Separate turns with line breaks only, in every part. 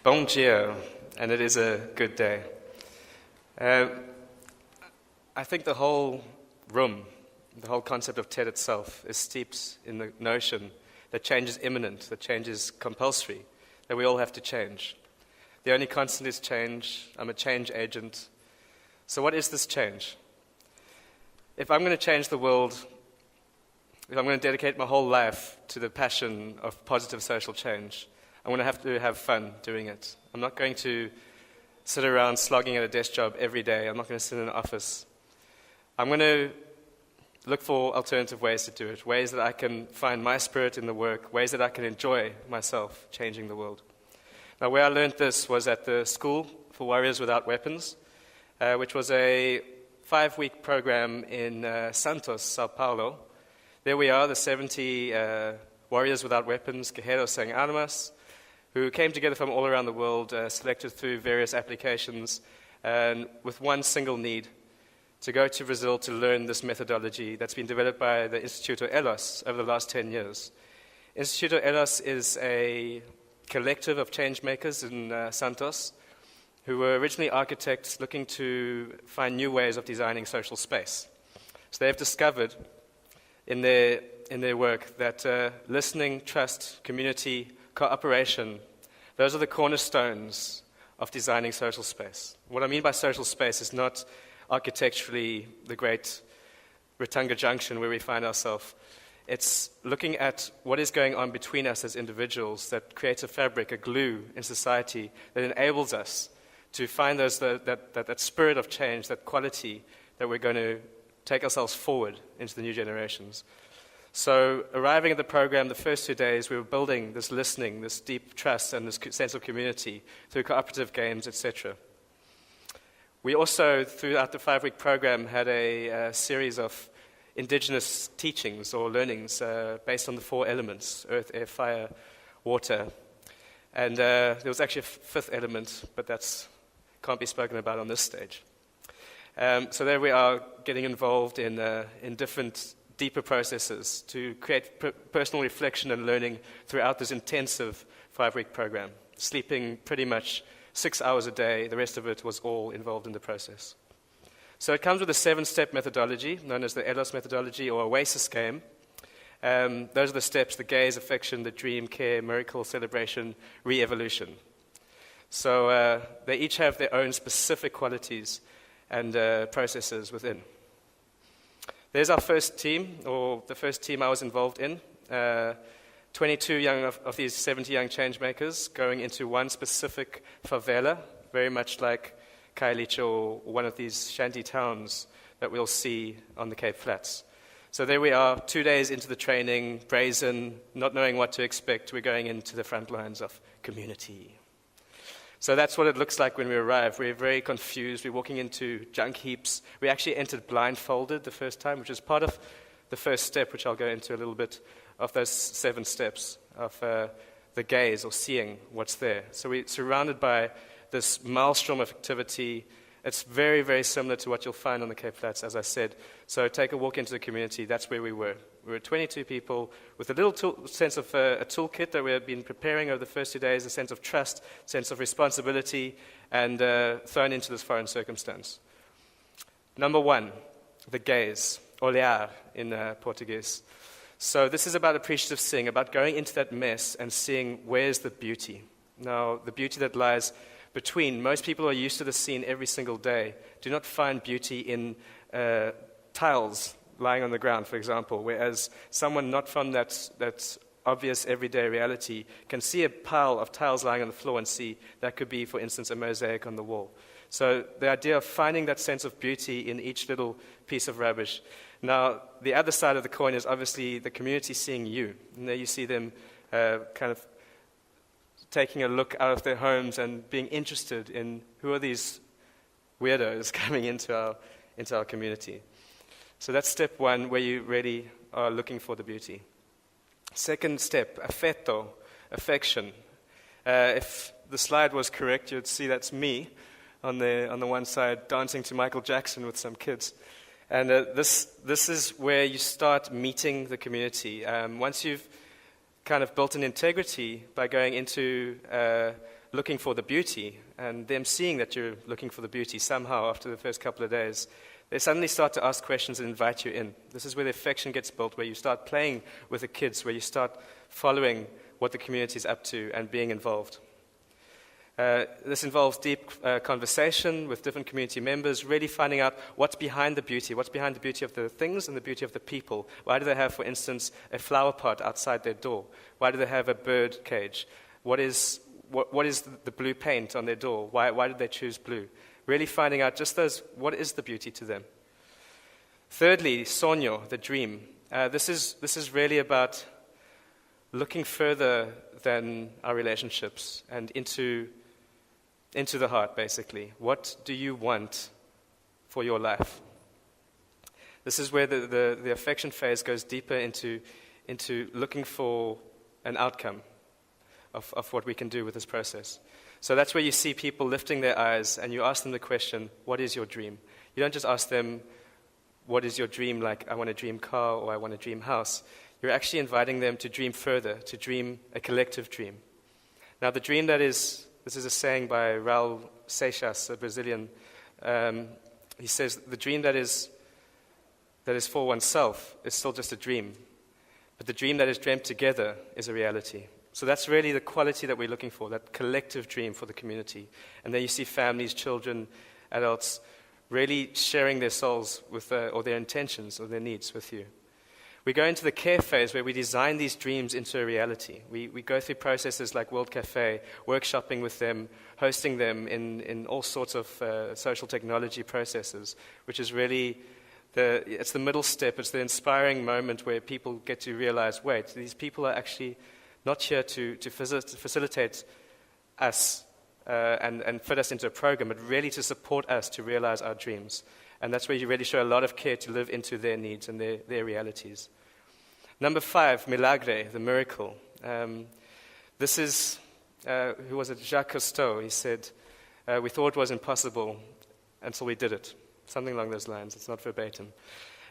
Bon dia, and it is a good day. I think the whole room, the whole concept of TED itself is steeped in the notion that change is imminent, that change is compulsory, that we all have to change. The only constant is change. I'm a change agent. So what is this change? If I'm going to change the world, if I'm going to dedicate my whole life to the passion of positive social change, I'm going to have fun doing it. I'm not going to sit around slogging at a desk job every day. I'm not going to sit in an office. I'm going to look for alternative ways to do it, ways that I can find my spirit in the work, ways that I can enjoy myself changing the world. Now, where I learned this was at the School for Warriors Without Weapons, which was a 5-week program in Santos, Sao Paulo. There we are, the 70 Warriors Without Weapons, Guerreiros Sem Armas, who came together from all around the world, selected through various applications, and with one single need, to go to Brazil to learn this methodology that's been developed by the Instituto ELOS over the last 10 years. Instituto ELOS is a collective of change makers in Santos who were originally architects looking to find new ways of designing social space. So they've discovered in their work that listening, trust, community, cooperation, those are the cornerstones of designing social space. What I mean by social space is not architecturally the great Ratunga Junction where we find ourselves. It's looking at what is going on between us as individuals that creates a fabric, a glue in society that enables us to find that spirit of change, that quality that we're going to take ourselves forward into the new generations. So arriving at the program, the first 2 days, we were building this listening, this deep trust, and this sense of community through cooperative games, etc. We also, throughout the 5-week program, had a series of indigenous teachings or learnings based on the 4 elements: earth, air, fire, water. And there was actually a 5th element, but that can't be spoken about on this stage. So there we are, getting involved in different deeper processes to create personal reflection and learning throughout this intensive 5-week program, sleeping pretty much 6 hours a day. The rest of it was all involved in the process. So it comes with a 7-step methodology known as the ELOS methodology or Oasis game. Those are the steps: the gaze, affection, the dream, care, miracle, celebration, re-evolution. So they each have their own specific qualities and processes within. There's our first team, or the first team I was involved in. 22 young of these 70 young change makers going into one specific favela, very much like Kailicha or one of these shanty towns that we'll see on the Cape Flats. So there we are, 2 days into the training, brazen, not knowing what to expect. We're going into the front lines of community. So that's what it looks like when we arrive. We're very confused. We're walking into junk heaps. We actually entered blindfolded the first time, which is part of the first step, which I'll go into a little bit, of those 7 steps of the gaze or seeing what's there. So we're surrounded by this maelstrom of activity. It's very, very similar to what you'll find on the Cape Flats, as I said. So take a walk into the community. That's where we were. We were 22 people with a little sense of a toolkit that we had been preparing over the first 2 days, a sense of trust, sense of responsibility, and thrown into this foreign circumstance. Number 1, the gaze, olhar in Portuguese. So this is about appreciative seeing, about going into that mess and seeing where's the beauty. Now, the beauty that lies between. Most people who are used to the scene every single day do not find beauty in tiles lying on the ground, for example, whereas someone not from that obvious everyday reality can see a pile of tiles lying on the floor and see that could be, for instance, a mosaic on the wall. So the idea of finding that sense of beauty in each little piece of rubbish. Now, the other side of the coin is obviously the community seeing you. And there you see them kind of taking a look out of their homes and being interested in who are these weirdos coming into our community. So that's step 1, where you really are looking for the beauty. Second step, affetto, affection. If the slide was correct, you'd see that's me on the one side dancing to Michael Jackson with some kids. And this is where you start meeting the community. Once you've kind of built an integrity by going into looking for the beauty, and them seeing that you're looking for the beauty somehow after the first couple of days, they suddenly start to ask questions and invite you in. This is where the affection gets built, where you start playing with the kids, where you start following what the community is up to and being involved. This involves deep conversation with different community members, really finding out what's behind the beauty of the things and the beauty of the people. Why do they have, for instance, a flower pot outside their door? Why do they have a bird cage? What is the blue paint on their door? Why did they choose blue? Really finding out just what is the beauty to them. Thirdly, sonyo, the dream. This is really about looking further than our relationships and into the heart, basically. What do you want for your life? This is where the affection phase goes deeper into looking for an outcome of what we can do with this process. So that's where you see people lifting their eyes and you ask them the question, what is your dream? You don't just ask them, what is your dream, like I want a dream car or I want a dream house. You're actually inviting them to dream further, to dream a collective dream. Now the dream this is a saying by Raul Seixas, a Brazilian. He says, the dream that is for oneself is still just a dream, but the dream that is dreamt together is a reality. So that's really the quality that we're looking for, that collective dream for the community. And then you see families, children, adults really sharing their souls with or their intentions or their needs with you. We go into the care phase where we design these dreams into a reality. We go through processes like World Cafe, workshopping with them, hosting them in all sorts of social technology processes, which is really it's the middle step. It's the inspiring moment where people get to realize, wait, these people are actually not here to facilitate us and fit us into a program, but really to support us to realize our dreams. And that's where you really show a lot of care to live into their needs and their realities. Number 5, milagre, the miracle. This is, who was it? Jacques Cousteau. He said, we thought it was impossible until we did it. Something along those lines. It's not verbatim.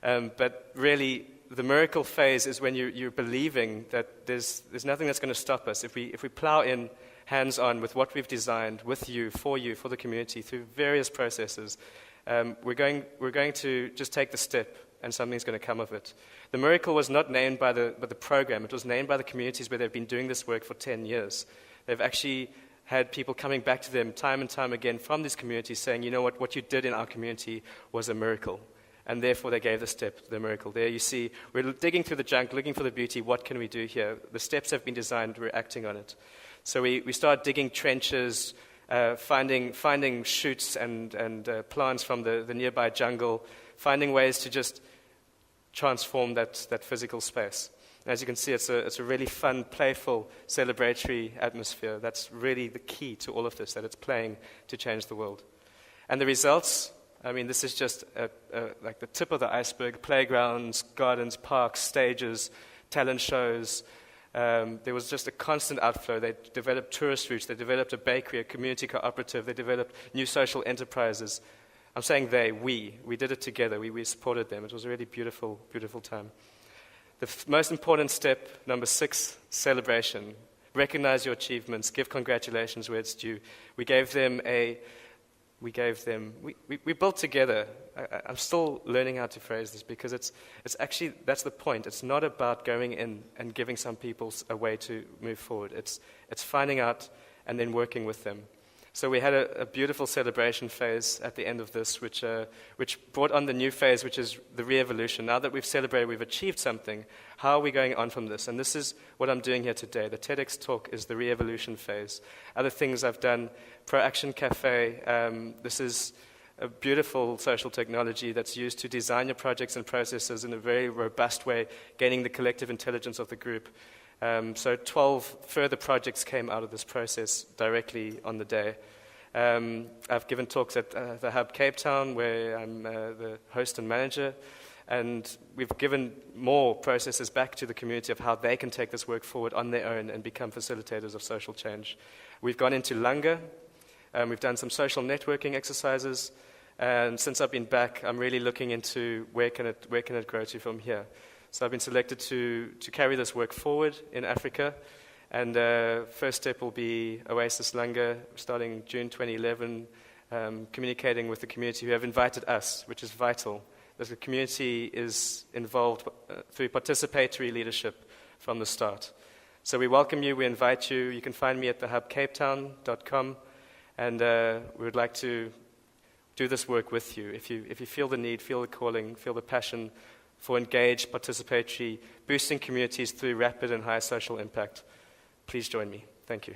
But really, the miracle phase is when you're believing that there's nothing that's going to stop us. If we plow in hands-on with what we've designed, with you, for the community, through various processes, we're going to just take the step, and something's going to come of it. The miracle was not named by the program. It was named by the communities where they've been doing this work for 10 years. They've actually had people coming back to them time and time again from these communities saying, you know what you did in our community was a miracle. And therefore they gave the step, the miracle. There you see, we're digging through the junk, looking for the beauty. What can we do here? The steps have been designed. We're acting on it. So we start digging trenches, finding shoots and plants from the nearby jungle, finding ways to just transform that physical space. And as you can see, it's a really fun, playful, celebratory atmosphere. That's really the key to all of this, that it's playing to change the world. And the results, I mean, this is just like the tip of the iceberg. Playgrounds, gardens, parks, stages, talent shows. There was just a constant outflow. They developed tourist routes. They developed a bakery, a community cooperative. They developed new social enterprises. I'm saying we did it together. We supported them. It was a really beautiful, beautiful time. The most important step, number 6, celebration. Recognize your achievements. Give congratulations where it's due. We built together. I'm still learning how to phrase this because it's actually, that's the point. It's not about going in and giving some people a way to move forward. It's finding out and then working with them. So we had a beautiful celebration phase at the end of this, which brought on the new phase, which is the re-evolution. Now that we've celebrated, we've achieved something, how are we going on from this? And this is what I'm doing here today. The TEDx talk is the re-evolution phase. Other things I've done, Pro Action Cafe. This is a beautiful social technology that's used to design your projects and processes in a very robust way, gaining the collective intelligence of the group. So 12 further projects came out of this process directly on the day. I've given talks at the Hub Cape Town, where I'm the host and manager. And we've given more processes back to the community of how they can take this work forward on their own and become facilitators of social change. We've gone into Langa. We've done some social networking exercises. And since I've been back, I'm really looking into where can it grow to from here. So I've been selected to carry this work forward in Africa. And first step will be Oasis Langa, starting June 2011, communicating with the community who have invited us, which is vital. The community is involved through participatory leadership from the start. So we welcome you, we invite you. You can find me at thehubcapetown.com, and we would like to do this work with you. If you feel the need, feel the calling, feel the passion for engaged, participatory, boosting communities through rapid and high social impact, please join me. Thank you.